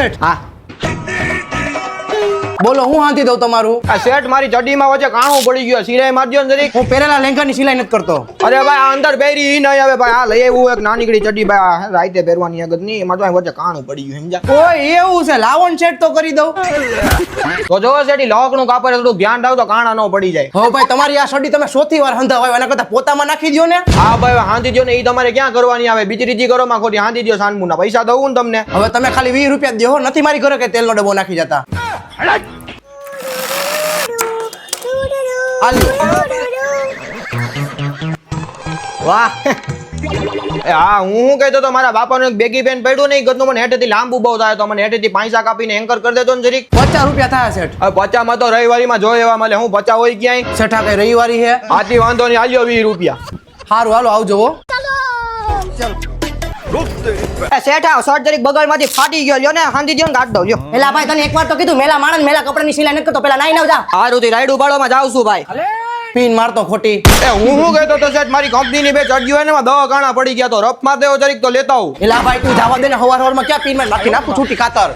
શેઠ હા બોલો હું હાંધી દઉં તમારું આ શેઠ મારી ચડ્ડીમાં વચ્ચે કાણું પડી ગયો સિલાઈ મારજો ને જરીક હું પહેરેલા લેંઘાની સિલાઈ નથી કરતો અરે ભાઈ આ અંદર પહેરી ઈ નહીં આવે ભાઈ આ લઈ આવ્યું એક નાનીકડી ચડ્ડી ભાઈ આ રાઈતે પહેરવાની આગળ નહીં એમાં તો અહીં વચ્ચે કાણું પડી ગયું સમજ્યા ઓય એવું છે લાવો ને શેઠ તો કરી દઉં તો જો શેઠી લોકનું કાપડ થોડું ધ્યાન રાખ તો કાણા ન પડી જાય હો ભાઈ તમારી આ શડી તમે સોથી વાર હંધા હોય એના કરતા પોતામાં નાખી દો ને હા ભાઈ હાંધી દો ને ઈ તમારે ક્યાં કરવાની આવે બીજી રીજી કરો માં ખોટી હાંધી દો સાનમુના પૈસા દઉં ને તમને હવે તમે ખાલી 20 રૂપિયા દો નથી મારી ઘરે કે તેલનો ડબ્બો નાખી જતા વાહ એ હા હું કહેતો તો મારા બાપાનું એક બેગી પેન પડ્યું નહીં ગતનું મને હેઠેથી લાંબુ બહુ થાય તો મને હેઠેથી પૈસા કાપીને એન્કર કરી દેતો ને જરીક 50 રૂપિયા થયા શેઠ હવે 50 માં તો રવિવારીમાં જોઈ એવા મળે હું 50 હોય ક્યાંય શેઠા કઈ રવિવારી છે આથી વાંધો નહીં આલ્યો 20 રૂપિયા સારું હાલો આવજો હો શેઠા શર્ટ જરીક બગલમાંથી ફાટી ગયો લ્યો ને હાંધી દો ને કાઢ દો લ્યો પેલા ભાઈ તને એકવાર તો કીધું મેલા માણસ મેલા કપડાની સિલાઈ નથી કરતો પેલા નાઈ નવ જા હારું થી રાઈડ ઉપાડવામાં જાવ છું ભાઈ પીન મારતો ખોટી એ હું શું કહેતો તો શેઠ મારી કંપનીની બે ચડ્યું હોય ને એમાં 10 કાણા પડી ગયા તો રફ માર દેવો જરીક તો લેતા આવું પેલા ભાઈ તું જવા દે ને હવાર હવારમાં ક્યાં પીન માં નાખી નાખું છૂટી કાતર